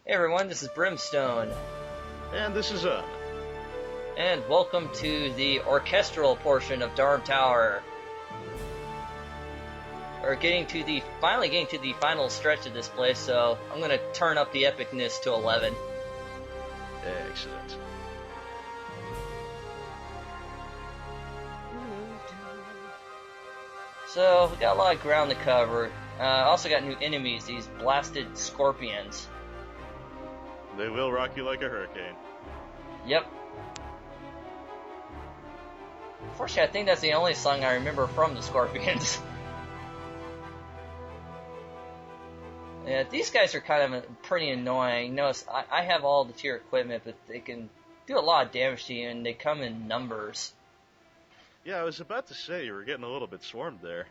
Hey everyone, this is Brimstone, And this is and welcome to the orchestral portion of Darm Tower. We're finally getting to the final stretch of this place, so I'm gonna turn up the epicness to 11. Excellent. So, we got a lot of ground to cover. Also got new enemies, these blasted scorpions. They will rock you like a hurricane. Yep. Unfortunately, I think that's the only song I remember from the Scorpions. Yeah, these guys are kind of pretty annoying. Notice, I have all the tier equipment, but they can do a lot of damage to you, and they come in numbers. Yeah, I was about to say you were getting a little bit swarmed there.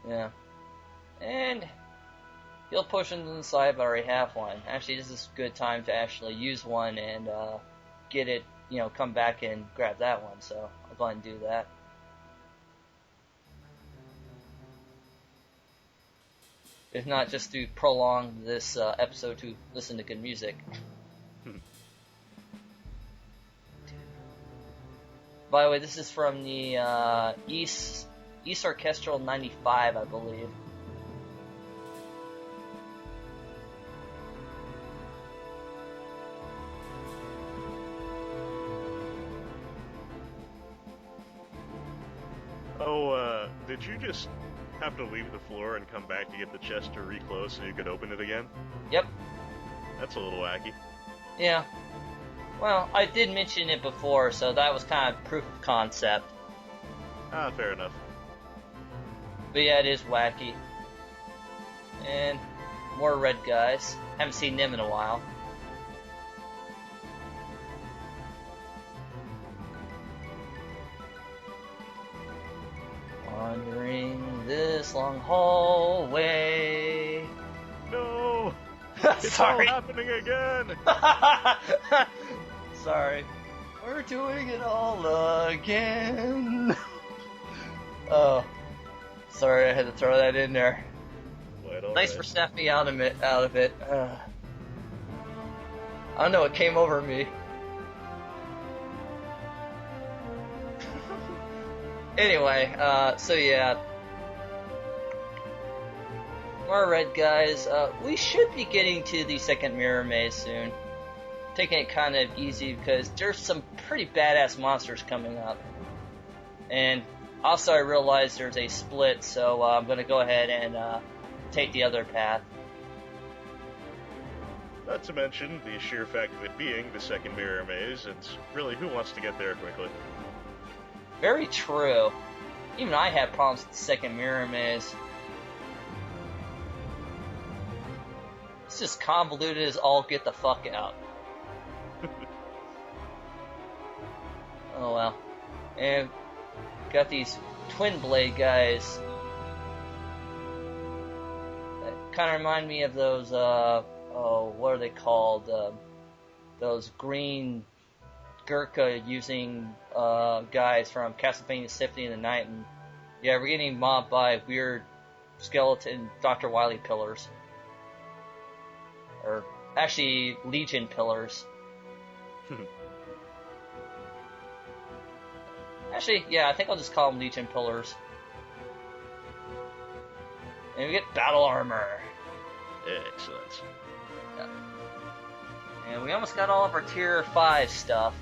Yeah. And he'll push into the side, but I already have one. Actually, this is a good time to actually use one and get it, come back and grab that one. So I'll go ahead and do that. If not, just to prolong this episode to listen to good music. By the way, this is from the East Orchestral 95, I believe. Oh, did you just have to leave the floor and come back to get the chest to reclose so you could open it again? Yep. That's a little wacky. Yeah. Well, I did mention it before, so that was kind of proof of concept. Ah, fair enough. But yeah, it is wacky. And more red guys. Haven't seen them in a while. Wandering this long hallway. No! It's Sorry. all happening again! Sorry. We're doing it all again. Oh. Sorry, I had to throw that in there. Thanks for snapping me out of it. I don't know what came over me. Anyway, so yeah. More red guys. We should be getting to the second mirror maze soon. Taking it kind of easy because there's some pretty badass monsters coming up. And also I realized there's a split, so I'm going to go ahead and take the other path. Not to mention the sheer fact of it being the second mirror maze, and really, who wants to get there quickly? Very true. Even I had problems with the second mirror maze. It's just convoluted as all get the fuck out. Oh well. And got these twin blade guys that kind of remind me of those, what are they called? Those green Gurkha using guys from Castlevania Symphony of the Night, and yeah, we're getting mobbed by weird skeleton Dr. Wily pillars. Or actually Legion pillars. Actually, yeah, I think I'll just call them Legion pillars. And we get battle armor. Excellent. Yeah. And we almost got all of our tier 5 stuff.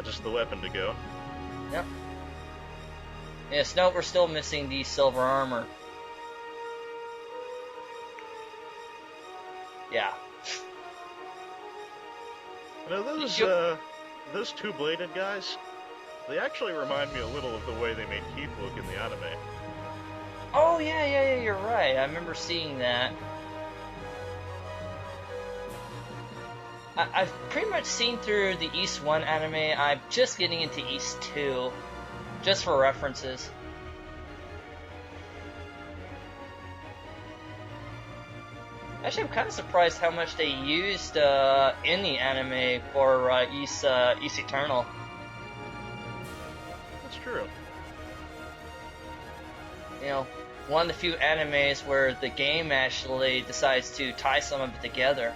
Just the weapon to go. Yep. Yes, no, we're still missing the silver armor. Yeah. Now those two-bladed guys, they actually remind me a little of the way they made Keith look in the anime. Oh, yeah, you're right. I remember seeing that. I've pretty much seen through the East 1 anime. I'm just getting into East 2, just for references. Actually, I'm kind of surprised how much they used in the anime for East Eternal. That's true. You know, one of the few animes where the game actually decides to tie some of it together.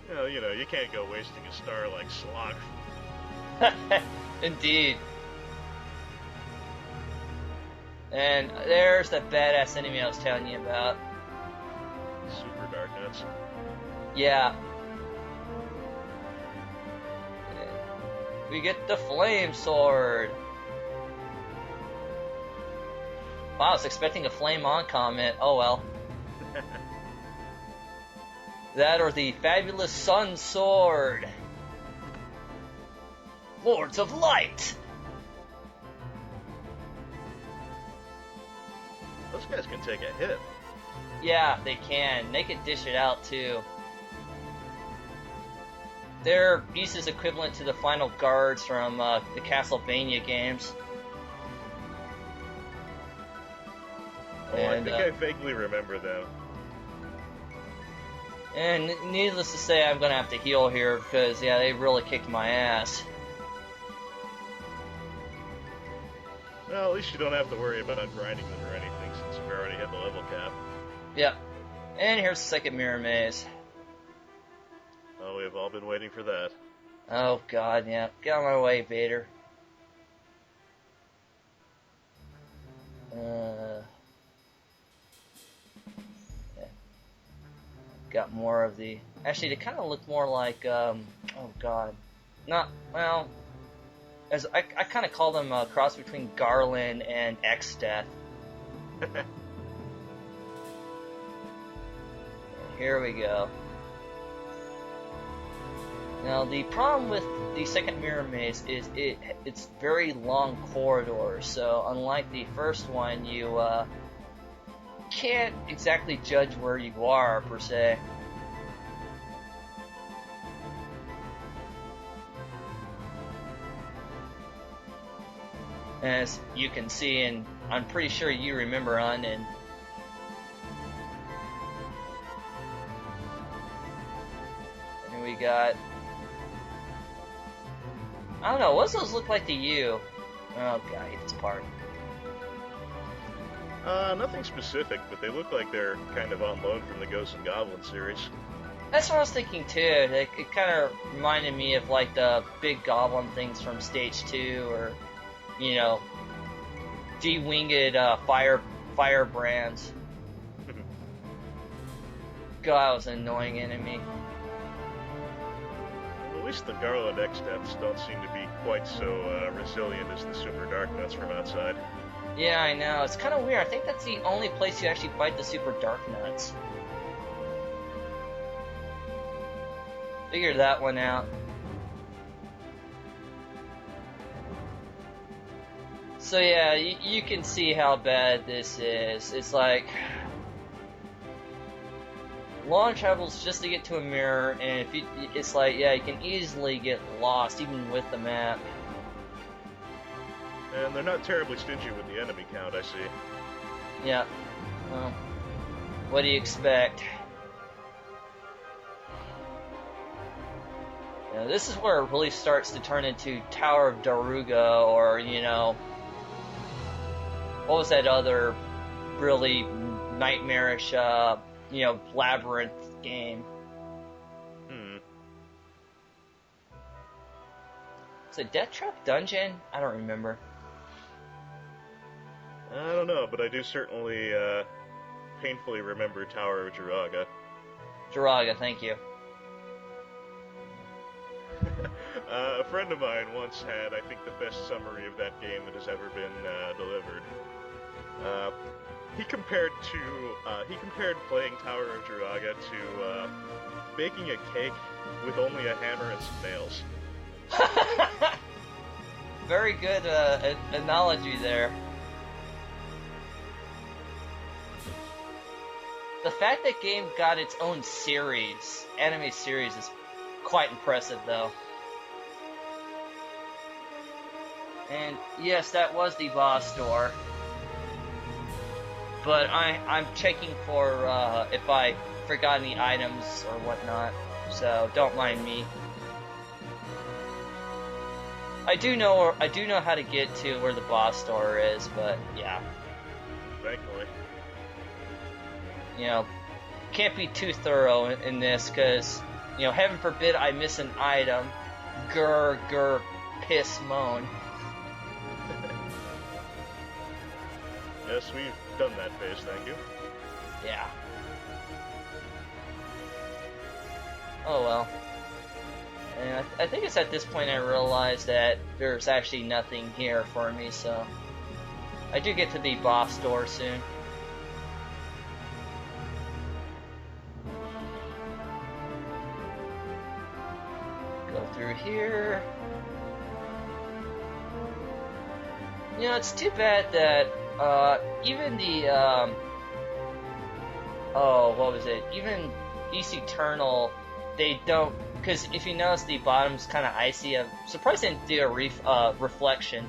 Well, you know, you can't go wasting a star like Slog. Indeed. And there's that badass enemy I was telling you about. Super Dark Nuts. Yeah. We get the flame sword. Wow, I was expecting a flame on comment. Oh well. That or the fabulous sun sword. Lords of Light. Those guys can take a hit. Yeah, they can. They can dish it out too. They're pieces equivalent to the final guards from the Castlevania games. Oh, And, I think I vaguely remember them. And needless to say, I'm gonna have to heal here because, yeah, they really kicked my ass. Well, at least you don't have to worry about grinding them or anything since you've already hit the level cap. Yep. And here's the second mirror maze. Oh, we've all been waiting for that. Oh god, yeah. Get out of my way, Vader. Yeah. Got more of the... Actually, they kind of look more like, oh god. Not, well... As I kind of call them a cross between Garland and X-Death. Here we go. Now the problem with the second mirror maze is it's very long corridors. So unlike the first one, you can't exactly judge where you are per se. As you can see, and I'm pretty sure you remember on, and we got, I don't know, what does those look like to you? Oh god, I hate this part. Nothing specific, but they look like they're kind of on loan from the Ghosts and Goblins series. That's what I was thinking too. It kind of reminded me of like the big goblin things from Stage 2, or, you know, de-winged firebrands. God, that was an annoying enemy. At least the Garland X-Deaths don't seem to be quite so resilient as the Super Dark Nuts from outside. Yeah, I know. It's kind of weird. I think that's the only place you actually fight the Super Dark Nuts. Figured that one out. So yeah, you can see how bad this is. It's like long travels just to get to a mirror, and if it's like, yeah, you can easily get lost even with the map. And they're not terribly stingy with the enemy count, I see. Yeah. Well, what do you expect? You know, this is where it really starts to turn into Tower of Daruga, or, you know, what was that other really nightmarish, you know, labyrinth game? Is it Death Trap Dungeon? I don't remember. I don't know, but I do certainly painfully remember Tower of Jiraga. Jiraga, thank you. A friend of mine once had, I think, the best summary of that game that has ever been delivered. He compared playing Tower of Jiraga to baking a cake with only a hammer and some nails. Very good analogy there. The fact that game got its own series, anime series, is quite impressive though. And yes, that was the boss door. But I'm checking for if I forgot any items or whatnot, so don't mind me. I do know how to get to where the boss door is, but yeah, Thankfully. you know, can't be too thorough in this because, you know, heaven forbid I miss an item. Grr, piss, moan. Yes, we've done that phase, thank you. Yeah. Oh well. And I think it's at this point I realized that there's actually nothing here for me, so I do get to the boss door soon. Go through here. You know, it's too bad that even the oh, what was it? Even East Eternal, they don't, because if you notice the bottom's kind of icy. I'm surprised they didn't do a reflection.